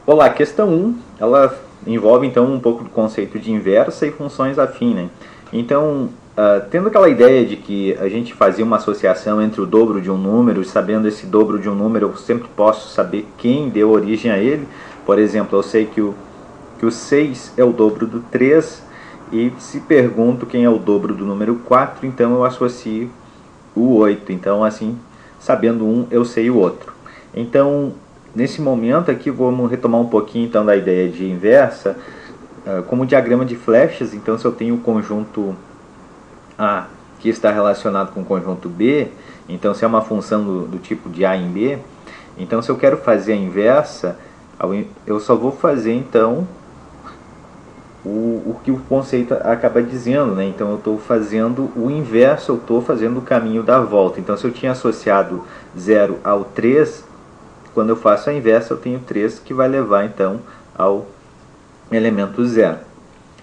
Olá, questão 1, ela envolve então um pouco do conceito de inversa e funções afins, né? Então, tendo aquela ideia de que a gente fazia uma associação entre o dobro de um número, e sabendo esse dobro de um número, eu sempre posso saber quem deu origem a ele. Por exemplo, eu sei que o 6 é o dobro do 3, e se pergunto quem é o dobro do número 4, então eu associo o 8. Então, assim, sabendo um, eu sei o outro. Então, nesse momento aqui, vamos retomar um pouquinho então da ideia de inversa, como diagrama de flechas. Então, se eu tenho o conjunto A que está relacionado com o conjunto B, então se é uma função do tipo de A em B, então se eu quero fazer a inversa, eu só vou fazer então o que o conceito acaba dizendo, né? Então eu estou fazendo o inverso, eu estou fazendo o caminho da volta. Então se eu tinha associado 0 ao 3, quando eu faço a inversa eu tenho 3 que vai levar então ao elemento 0.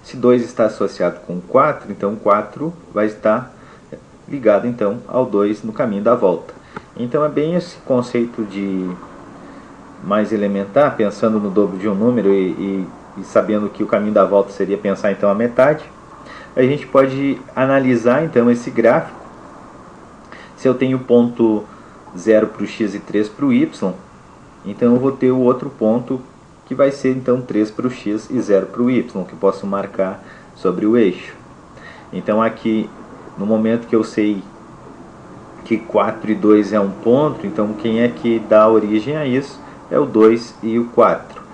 Se 2 está associado com 4, então 4 vai estar ligado então ao 2 no caminho da volta. Então é bem esse conceito de mais elementar, pensando no dobro de um número e sabendo que o caminho da volta seria pensar então a metade. A gente pode analisar então esse gráfico. Se eu tenho ponto 0 para o x e 3 para o y, então eu vou ter o outro ponto que vai ser então 3 para o x e 0 para o y, que eu posso marcar sobre o eixo. Então aqui, no momento que eu sei que 4 e 2 é um ponto, então quem é que dá origem a isso? É o 2 e o 4.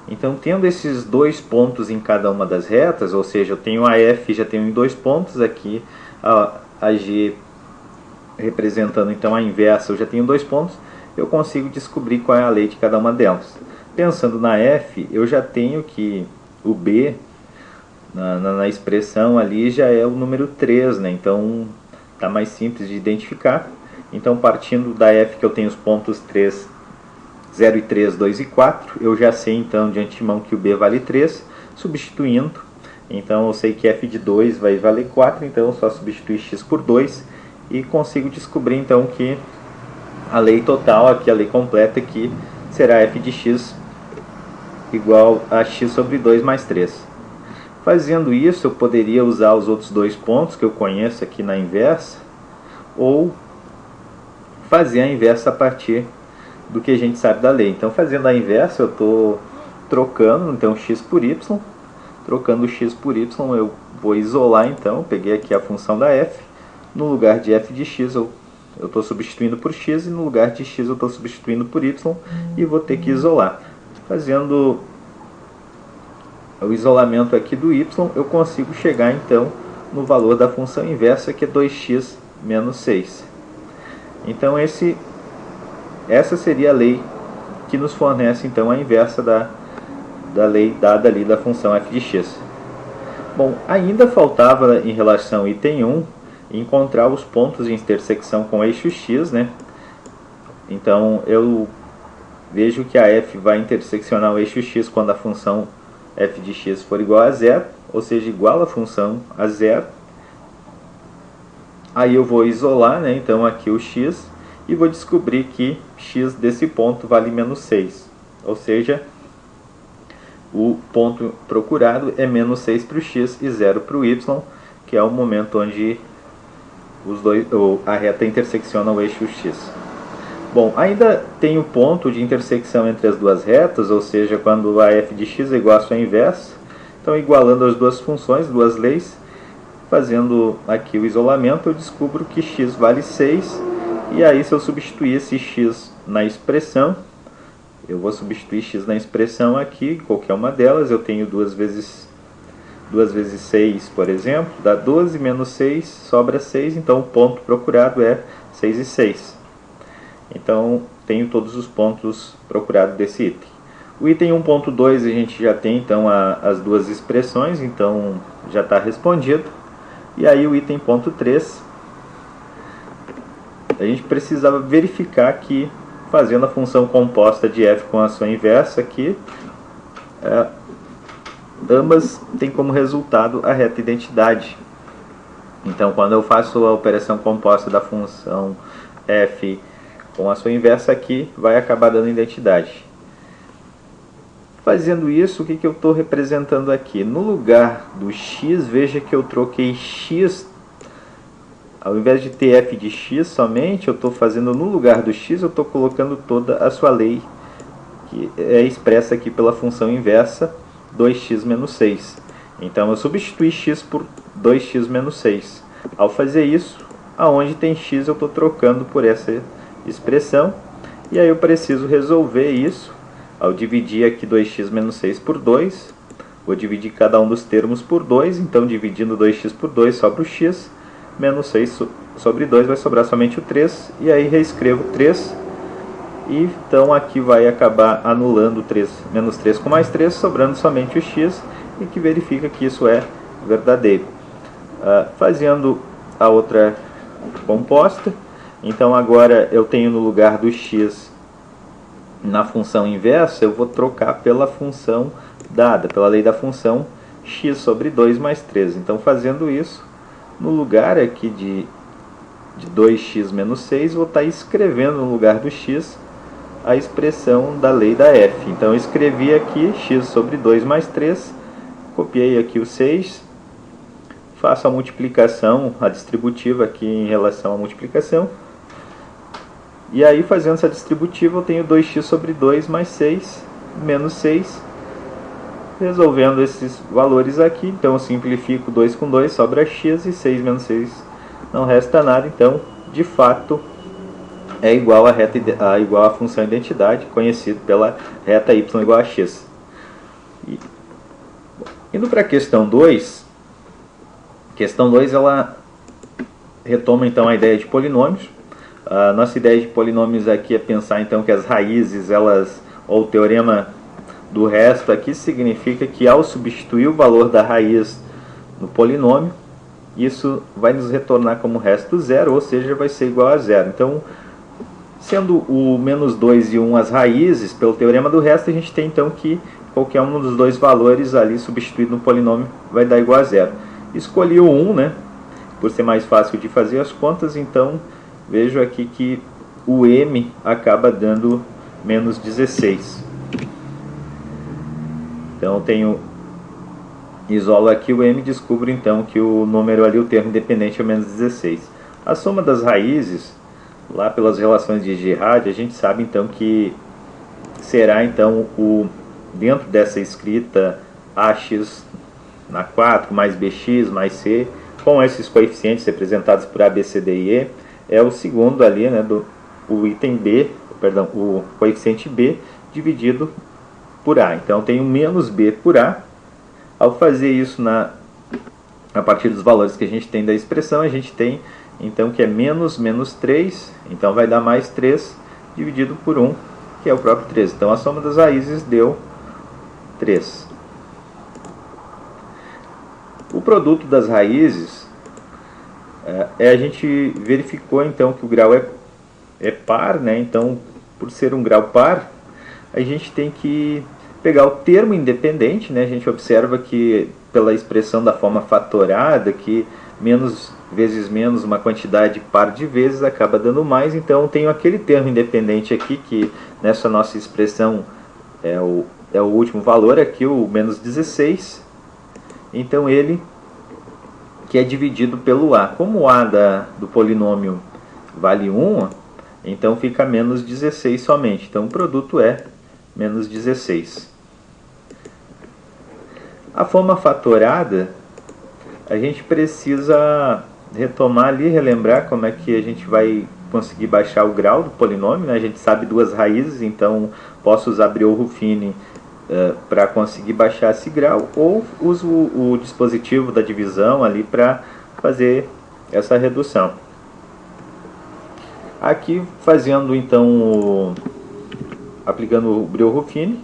Então, tendo esses dois pontos em cada uma das retas, ou seja, eu tenho a F, já tenho em 2 pontos, aqui a G representando então a inversa, eu já tenho 2 pontos, eu consigo descobrir qual é a lei de cada uma delas. Pensando na F, eu já tenho que o B, na expressão ali, já é o número 3, né? Então está mais simples de identificar. Então, partindo da F, que eu tenho os pontos 3, 0 e 3, 2 e 4, eu já sei então de antemão que o B vale 3, substituindo. Então eu sei que F de 2 vai valer 4, então eu só substituir x por 2 e consigo descobrir então que a lei total, aqui a lei completa, aqui será F de x igual a x sobre 2 mais 3. Fazendo isso, eu poderia usar os outros dois pontos que eu conheço aqui na inversa, ou fazer a inversa a partir do que a gente sabe da lei. Então, fazendo a inversa, eu estou trocando então x por y. Trocando x por y, eu vou isolar então. Peguei aqui a função da f. No lugar de f de x, eu estou substituindo por x, e no lugar de x eu estou substituindo por y, e vou ter que isolar. Fazendo o isolamento aqui do y, eu consigo chegar então no valor da função inversa, que é 2x menos 6. Então essa seria a lei que nos fornece então a inversa da lei dada ali da função f de x. Bom, ainda faltava em relação ao item 1 encontrar os pontos de intersecção com o eixo x, né? Então eu vejo que a f vai interseccionar o eixo x quando a função f de x for igual a 0, ou seja, igual a função a 0. Aí eu vou isolar, né, então aqui o x, e vou descobrir que x desse ponto vale menos 6. Ou seja, o ponto procurado é menos 6 para o x e 0 para o y, que é o momento onde a reta intersecciona o eixo x. Bom, ainda tem o ponto de intersecção entre as duas retas, ou seja, quando a f de x é igual à sua inversa. Então, igualando as duas funções, duas leis, fazendo aqui o isolamento, eu descubro que x vale 6. E aí, se eu substituir esse x na expressão, eu vou substituir x na expressão aqui, qualquer uma delas. Eu tenho 2 vezes 6, por exemplo, dá 12, menos 6, sobra 6. Então, o ponto procurado é 6 e 6. Então, tenho todos os pontos procurados desse item. O item 1.2 a gente já tem então as duas expressões, então já está respondido. E aí o item ponto 3, a gente precisava verificar que, fazendo a função composta de f com a sua inversa aqui, ambas têm como resultado a reta identidade. Então, quando eu faço a operação composta da função f com a sua inversa aqui, vai acabar dando identidade. Fazendo isso, o que eu estou representando aqui? No lugar do x, veja que eu troquei x, ao invés de ter f de x somente, eu estou fazendo no lugar do x, eu estou colocando toda a sua lei, que é expressa aqui pela função inversa 2x menos 6. Então eu substituí x por 2x menos 6. Ao fazer isso, aonde tem x eu estou trocando por essa expressão, e aí eu preciso resolver isso. Ao dividir aqui 2x menos 6 por 2, vou dividir cada um dos termos por 2, então dividindo 2x por 2 sobra o x, menos 6 sobre 2 vai sobrar somente o 3, e aí reescrevo 3, e então aqui vai acabar anulando 3, menos 3 com mais 3, sobrando somente o x, e que verifica que isso é verdadeiro. Fazendo a outra composta, então agora eu tenho no lugar do x na função inversa, eu vou trocar pela função dada, pela lei da função x sobre 2 mais 3. Então, fazendo isso, no lugar aqui de 2x menos 6, vou estar escrevendo no lugar do x a expressão da lei da f. Então, eu escrevi aqui x sobre 2 mais 3, copiei aqui o 6, faço a multiplicação, a distributiva aqui em relação à multiplicação. E aí, fazendo essa distributiva, eu tenho 2x sobre 2 mais 6, menos 6. Resolvendo esses valores aqui, então eu simplifico 2 com 2, sobra x, e 6 menos 6 não resta nada. Então, de fato, é igual à função identidade, conhecida pela reta y igual a x. Indo para a questão 2, ela retoma então a ideia de polinômios. A nossa ideia de polinômios aqui é pensar então que as raízes, ou o teorema do resto aqui significa que ao substituir o valor da raiz no polinômio, isso vai nos retornar como resto zero, ou seja, vai ser igual a zero. Então, sendo o menos 2 e 1 as raízes, pelo teorema do resto, a gente tem então que qualquer um dos dois valores ali substituído no polinômio vai dar igual a zero. Escolhi o 1, né, por ser mais fácil de fazer as contas, então vejo aqui que o m acaba dando menos 16. Então isolo aqui o m e descubro então que o número ali, o termo independente, é menos 16. A soma das raízes, lá pelas relações de Girard, a gente sabe então que será então dentro dessa escrita ax na 4 mais bx mais c, com esses coeficientes representados por a, b, c, d e e, é o segundo ali, né, o item b, perdão, o coeficiente b dividido por a. Então, eu tenho menos b por a. Ao fazer isso a partir dos valores que a gente tem da expressão, a gente tem então que é menos 3, então vai dar mais 3 dividido por 1, que é o próprio 3. Então, a soma das raízes deu 3. O produto das raízes, a gente verificou então que o grau é par, né? Então, por ser um grau par, a gente tem que pegar o termo independente, né? A gente observa que pela expressão da forma fatorada, que menos vezes menos uma quantidade par de vezes acaba dando mais. Então, eu tenho aquele termo independente aqui, que nessa nossa expressão é o último valor aqui, o menos 16. Então, ele que é dividido pelo a. Como o a do polinômio vale 1, então fica menos 16 somente. Então, o produto é menos 16. A forma fatorada, a gente precisa retomar ali, relembrar como é que a gente vai conseguir baixar o grau do polinômio, né? A gente sabe duas raízes, então posso usar Briot-Ruffini para conseguir baixar esse grau, ou uso o dispositivo da divisão ali para fazer essa redução. Aqui, fazendo então aplicando o Briot-Ruffini,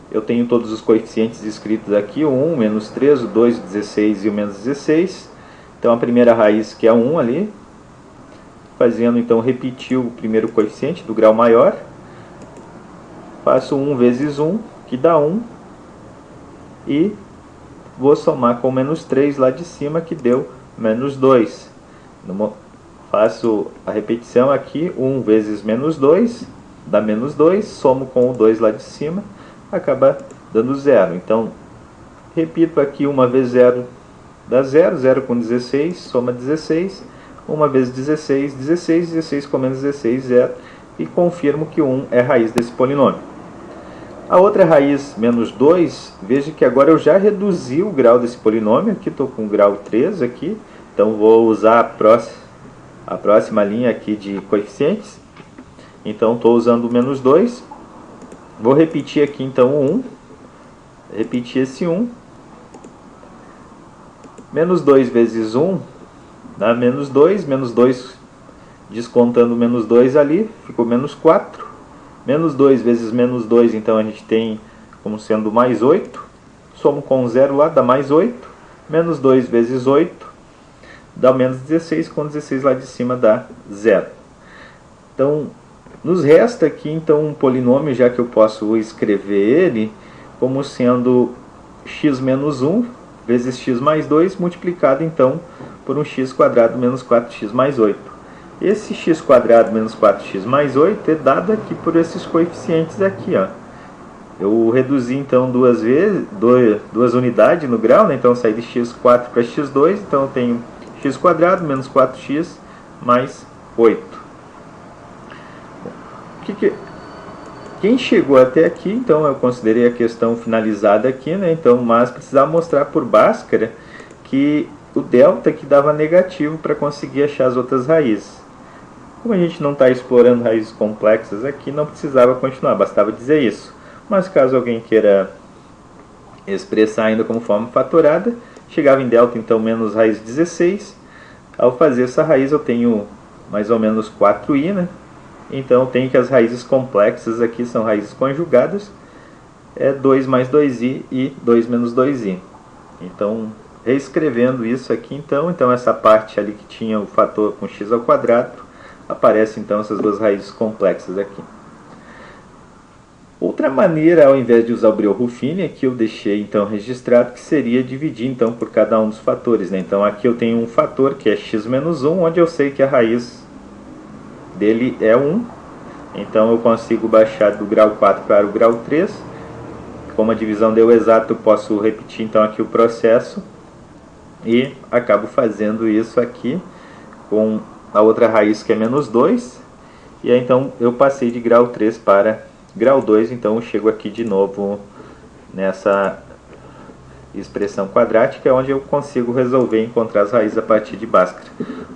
eu tenho todos os coeficientes escritos aqui, o 1, o menos 3, o 2, o 16 e o menos 16. Então, a primeira raiz, que é 1 ali, fazendo então repetir o primeiro coeficiente do grau maior, faço 1 vezes 1, que dá 1, e vou somar com menos 3 lá de cima, que deu menos 2. Faço a repetição aqui, 1 vezes menos 2, dá menos 2, somo com o 2 lá de cima, acaba dando zero. Então, repito aqui, 1 vezes 0 dá 0, 0 com 16, soma 16, 1 vezes 16, 16, 16 com menos 16, 0, e confirmo que 1 é a raiz desse polinômio. A outra raiz, menos 2, veja que agora eu já reduzi o grau desse polinômio, aqui estou com o grau 3 aqui, então vou usar a próxima linha aqui de coeficientes. Então estou usando o menos 2, vou repetir aqui então o 1, repetir esse 1, menos 2 vezes 1 dá menos 2 descontando menos 2 ali, ficou menos 4, menos 2 vezes menos 2, então a gente tem como sendo mais 8, somo com 0 lá, dá mais 8, menos 2 vezes 8, dá menos 16, com 16 lá de cima dá 0. Então, nos resta aqui então um polinômio, já que eu posso escrever ele como sendo x menos 1 vezes x mais 2, multiplicado então por um x quadrado menos 4x mais 8. Esse x quadrado menos 4x mais 8 é dado aqui por esses coeficientes aqui, ó. Eu reduzi então duas unidades no grau, né? Então eu saí de x4 para x2, então eu tenho x quadrado menos 4x mais 8. Quem chegou até aqui, então eu considerei a questão finalizada aqui, né? Então, mas precisava mostrar por Bhaskara que o delta aqui dava negativo para conseguir achar as outras raízes. Como a gente não está explorando raízes complexas aqui, não precisava continuar, bastava dizer isso. Mas caso alguém queira expressar ainda como forma fatorada, chegava em delta então menos raiz 16. Ao fazer essa raiz eu tenho mais ou menos 4i, né? Então eu tenho que as raízes complexas aqui são raízes conjugadas, é 2 mais 2i e 2 menos 2i. Então, reescrevendo isso aqui, então essa parte ali que tinha o fator com x ao quadrado, aparece então essas duas raízes complexas aqui. Outra maneira, ao invés de usar o Brillouin, aqui eu deixei então registrado que seria dividir então por cada um dos fatores, né? Então aqui eu tenho um fator que é x menos 1, onde eu sei que a raiz dele é 1, então eu consigo baixar do grau 4 para o grau 3. Como a divisão deu exato, eu posso repetir então aqui o processo e acabo fazendo isso aqui com a outra raiz que é menos 2, e aí então eu passei de grau 3 para grau 2, então eu chego aqui de novo nessa expressão quadrática, onde eu consigo resolver encontrar as raízes a partir de Bhaskara.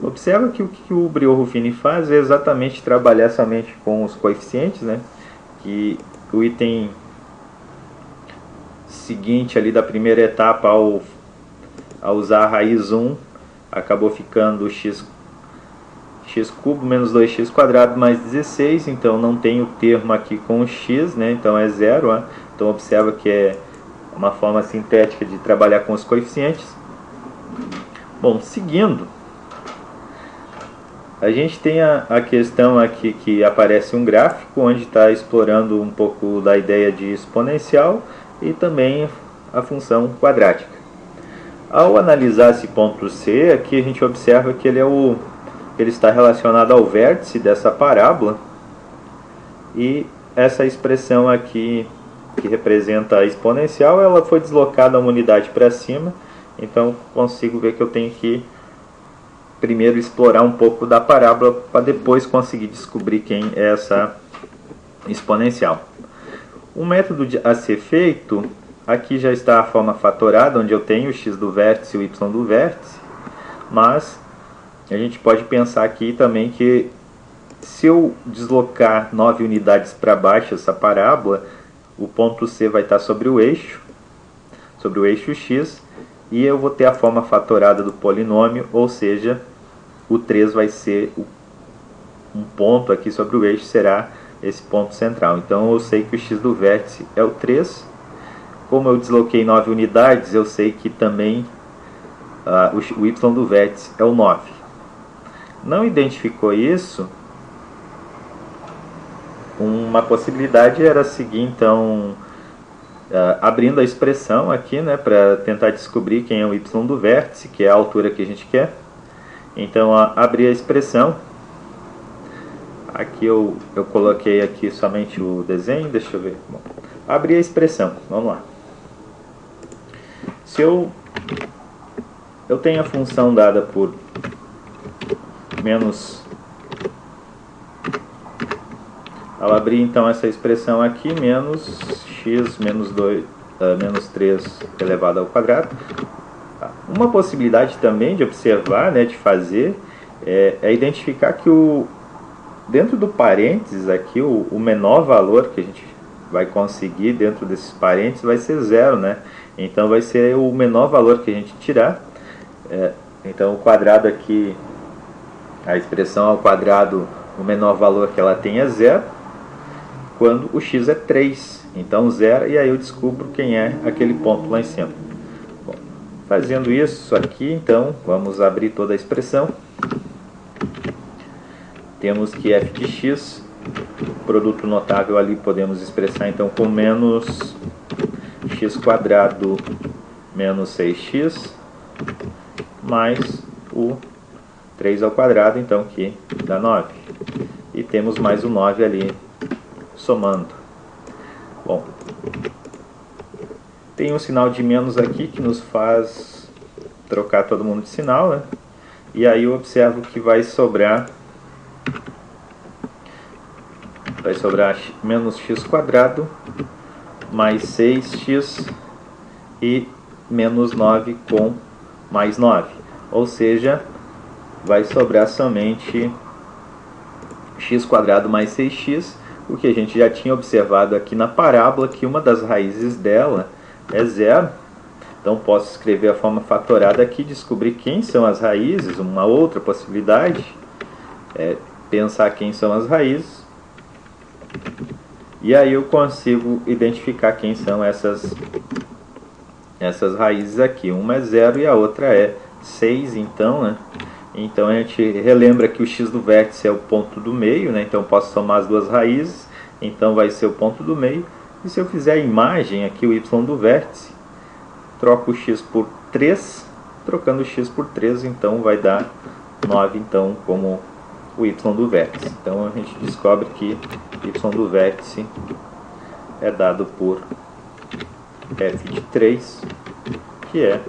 Observa que o que o Brillouin faz é exatamente trabalhar somente com os coeficientes, né? Que o item seguinte ali da primeira etapa, ao usar a raiz 1, acabou ficando x cubo menos 2x quadrado mais 16, então não tem o termo aqui com o x, né? Então é 0, ó. Então observa que é uma forma sintética de trabalhar com os coeficientes. Bom, seguindo, a gente tem a questão aqui que aparece um gráfico onde está explorando um pouco da ideia de exponencial e também a função quadrática. Ao analisar esse ponto C, aqui a gente observa que ele está relacionado ao vértice dessa parábola, e essa expressão aqui que representa a exponencial, ela foi deslocada uma unidade para cima, então consigo ver que eu tenho que primeiro explorar um pouco da parábola para depois conseguir descobrir quem é essa exponencial. Um método a ser feito, aqui já está a forma fatorada, onde eu tenho o x do vértice e o y do vértice, mas a gente pode pensar aqui também que se eu deslocar 9 unidades para baixo essa parábola, o ponto C vai estar sobre o eixo x, e eu vou ter a forma fatorada do polinômio, ou seja, o 3 vai ser um ponto aqui sobre o eixo, será esse ponto central. Então eu sei que o x do vértice é o 3. Como eu desloquei 9 unidades, eu sei que também o y do vértice é o 9. Não identificou isso? Uma possibilidade era seguir então abrindo a expressão aqui, né, para tentar descobrir quem é o y do vértice, que é a altura que a gente quer. Então abrir a expressão. Aqui eu coloquei aqui somente o desenho, deixa eu ver. Bom, Abrir a expressão, vamos lá. Se eu tenho a função dada por menos... Ao abrir então essa expressão aqui, menos x menos 3 elevado ao quadrado. Uma possibilidade também de observar, né, de fazer, é identificar que dentro do parênteses aqui, o menor valor que a gente vai conseguir dentro desses parênteses vai ser 0, né? Então vai ser o menor valor que a gente tirar. Então o quadrado aqui, a expressão ao quadrado, o menor valor que ela tem é 0, quando o x é 3. Então 0, e aí eu descubro quem é aquele ponto lá em cima. Bom, fazendo isso aqui, então, vamos abrir toda a expressão. Temos que f de x, produto notável ali podemos expressar então com menos x quadrado menos 6x mais o 3 ao quadrado, então que dá 9. E temos mais o 9 ali somando. Bom, tem um sinal de menos aqui que nos faz trocar todo mundo de sinal, né? E aí eu observo que vai sobrar menos x quadrado mais 6x e menos 9 com mais 9. Ou seja, vai sobrar somente x quadrado mais 6x, o que a gente já tinha observado aqui na parábola, que uma das raízes dela é 0. Então posso escrever a forma fatorada aqui, descobrir quem são as raízes. Uma outra possibilidade é pensar quem são as raízes. E aí eu consigo identificar quem são essas raízes aqui. Uma é 0 e a outra é 6, então, né? Então a gente relembra que o x do vértice é o ponto do meio, né? Então eu posso somar as duas raízes, então vai ser o ponto do meio. E se eu fizer a imagem aqui, o y do vértice, troco o x por 3, trocando o x por 3, então vai dar 9, então, como o y do vértice. Então a gente descobre que y do vértice é dado por f de 3, que é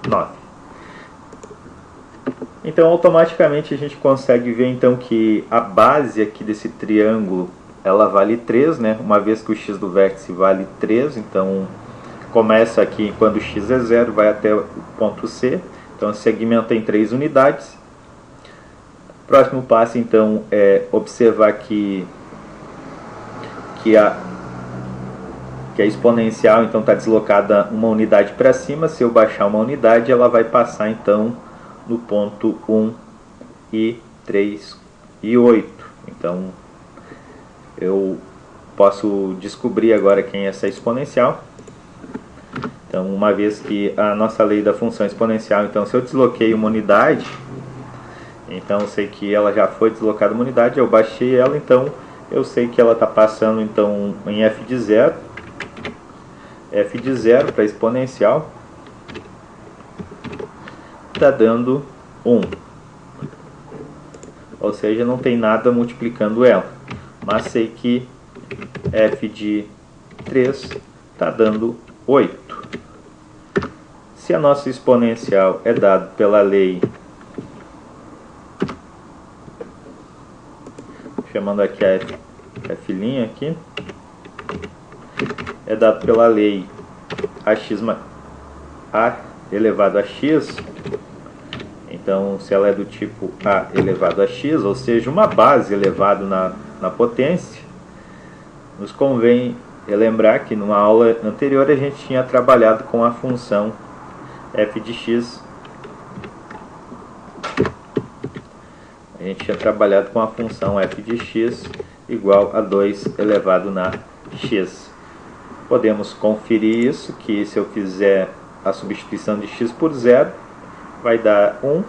9. Então automaticamente a gente consegue ver então que a base aqui desse triângulo ela vale 3, né? Uma vez que o x do vértice vale 3, então começa aqui quando x é 0, vai até o ponto C, então o segmento tem 3 unidades. O próximo passo então é observar que a exponencial então está deslocada uma unidade para cima. Se eu baixar uma unidade, ela vai passar então no ponto 1 e 3 e 8. Então eu posso descobrir agora quem é essa exponencial. Então, uma vez que a nossa lei da função exponencial, então se eu desloquei uma unidade, então eu sei que ela já foi deslocada uma unidade, eu baixei ela, então eu sei que ela está passando então em f de 0. F de 0 para exponencial está dando 1. Ou seja, não tem nada multiplicando ela. Mas sei que f de 3 está dando 8. Se a nossa exponencial é dada pela lei, chamando aqui a f' aqui, é dado pela lei a elevado a x, então se ela é do tipo a elevado a x, ou seja, uma base elevada na potência, nos convém relembrar que numa aula anterior a gente tinha trabalhado com a função f de x. A gente tinha trabalhado com a função f de x igual a 2 elevado na x. Podemos conferir isso, que se eu fizer a substituição de x por 0, vai dar 1.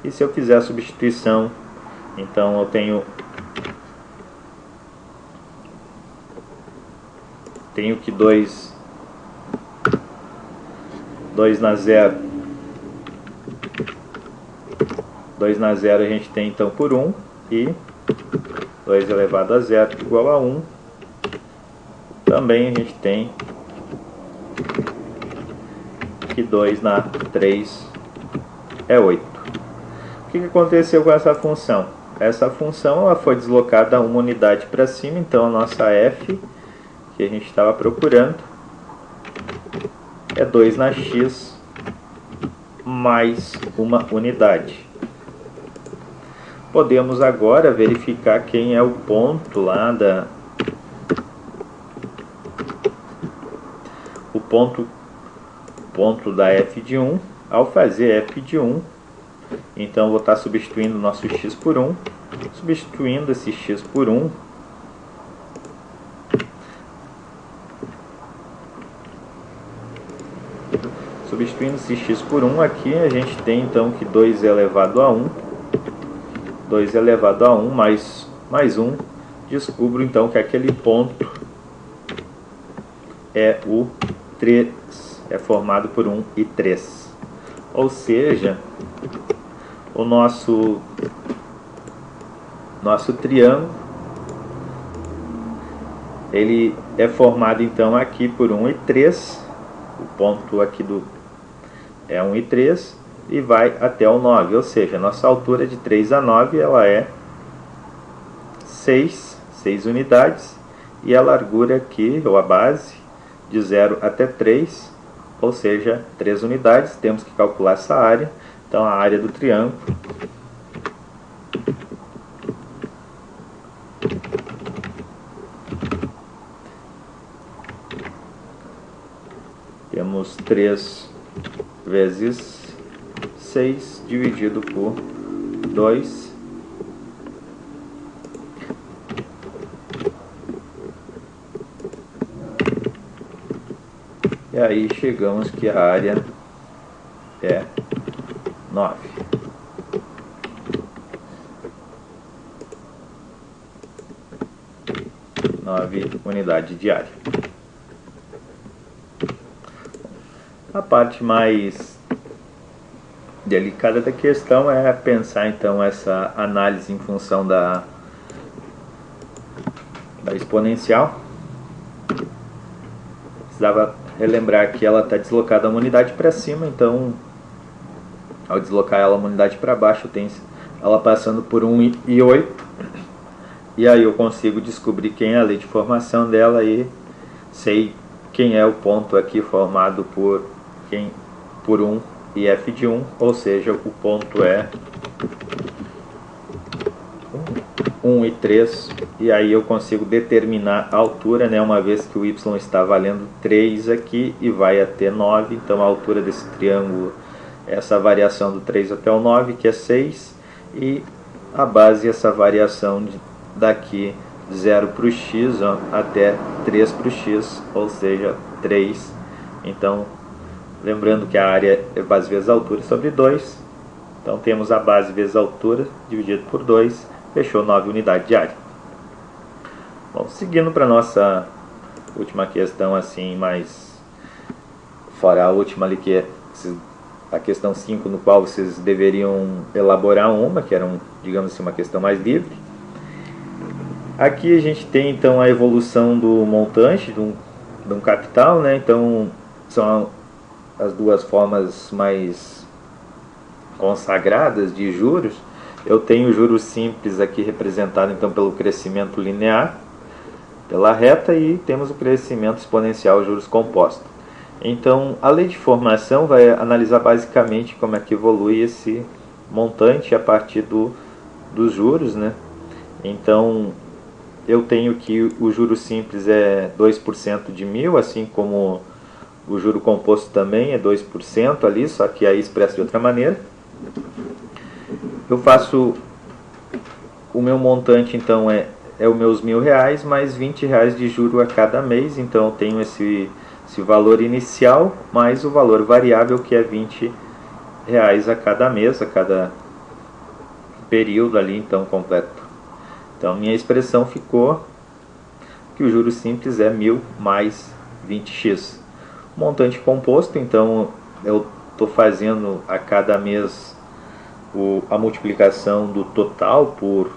E se eu fizer a substituição, então eu tenho que 2 na 0. 2 na 0 a gente tem então por 1, e 2 elevado a 0 igual a 1. também a gente tem que 2 na 3 é 8. O que aconteceu com essa função? Essa função ela foi deslocada uma unidade para cima, então a nossa f, que a gente estava procurando, é 2 na x mais uma unidade. Podemos agora verificar quem é o ponto lá da... o ponto da f de 1. Ao fazer f de 1, então vou estar substituindo o nosso x por 1. Substituindo esse x por 1, aqui a gente tem então que 2 elevado a 1. 2 elevado a 1 mais 1. Descubro então que aquele ponto é o 3. É formado por 1 e 3. Ou seja, o nosso triângulo ele é formado então aqui por 1 e 3. O ponto aqui é 1 e 3 e vai até o 9, ou seja, a nossa altura de 3 a 9 ela é 6 unidades, e a largura aqui, ou a base, de 0 até 3, ou seja, 3 unidades. Temos que calcular essa área. Então a área do triângulo temos 3 vezes 6 dividido por 2. E aí chegamos que a área é 9. Unidade de área. A parte mais delicada da questão é pensar então essa análise em função da exponencial. Precisava relembrar que ela está deslocada uma unidade para cima, então ao deslocar ela uma unidade para baixo, eu tenho ela passando por 1 e 8, e aí eu consigo descobrir quem é a lei de formação dela e sei quem é o ponto aqui formado por 1 e f de 1, ou seja, o ponto é 1 e 3, e aí eu consigo determinar a altura, né, uma vez que o y está valendo 3 aqui e vai até 9, então a altura desse triângulo é essa variação do 3 até o 9, que é 6, e a base é essa variação daqui 0 para o x até 3 para o x, ou seja, 3. Então, lembrando que a área é base vezes a altura sobre 2, então temos a base vezes a altura dividido por 2, fechou 9 unidades de área. Bom, seguindo para a nossa última questão, assim, mais fora a última ali, que é a questão 5, no qual vocês deveriam elaborar uma, que era, digamos assim, uma questão mais livre. Aqui a gente tem então a evolução do montante de um capital, né? Então são as duas formas mais consagradas de juros. Eu tenho o juros simples aqui representado então pelo crescimento linear, pela reta, e temos o crescimento exponencial, juros compostos. Então a lei de formação vai analisar basicamente como é que evolui esse montante a partir dos juros, né? Então eu tenho que o juro simples é 2% de 1000, assim como o juro composto também é 2% ali, só que aí expresso de outra maneira. Eu faço o meu montante, então é os meus R$1.000 mais R$20 de juro a cada mês, então eu tenho esse valor inicial mais o valor variável, que é R$20 a cada mês, a cada período ali, então completo. Então minha expressão ficou que o juro simples é 1000 mais 20x. Montante composto, então eu estou fazendo a cada mês a multiplicação do total por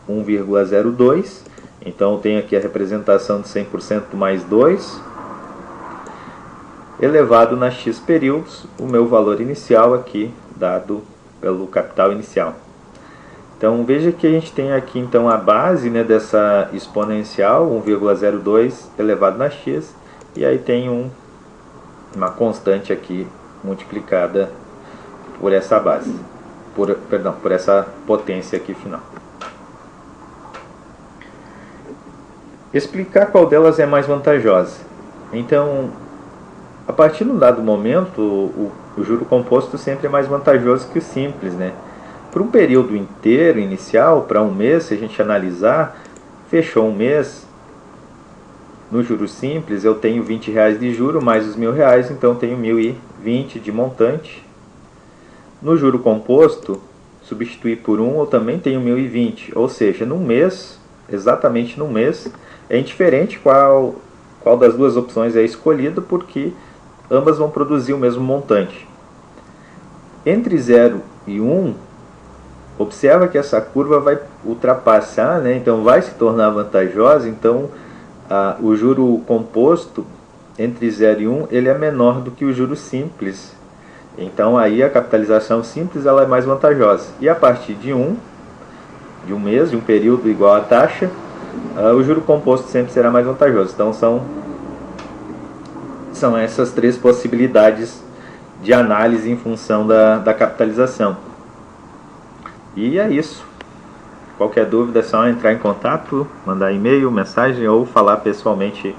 1,02. Então eu tenho aqui a representação de 100% mais 2, elevado na x períodos, o meu valor inicial aqui, dado pelo capital inicial. Então veja que a gente tem aqui então a base, né, dessa exponencial, 1,02 elevado na x, e aí tem uma constante aqui multiplicada por essa base, por essa potência aqui final. Explicar qual delas é mais vantajosa. Então, a partir de um dado momento, o juro composto sempre é mais vantajoso que o simples, né? Para um período inteiro, inicial, para um mês, se a gente analisar, fechou um mês, no juro simples eu tenho R$20 de juro mais os R$1.000, então eu tenho 1.020 de montante. No juro composto, substituir por 1, eu também tenho 1.020, ou seja, num mês, exatamente num mês, é indiferente qual das duas opções é escolhida, porque ambas vão produzir o mesmo montante. Entre 0 e 1, observa que essa curva vai ultrapassar, né? Então vai se tornar vantajosa. Então o juro composto entre 0 e 1 ele é menor do que o juro simples. Então aí a capitalização simples ela é mais vantajosa. E a partir de um mês, de um período igual à taxa, o juro composto sempre será mais vantajoso. Então são essas três possibilidades de análise em função da capitalização. E é isso. Qualquer dúvida é só entrar em contato, mandar e-mail, mensagem ou falar pessoalmente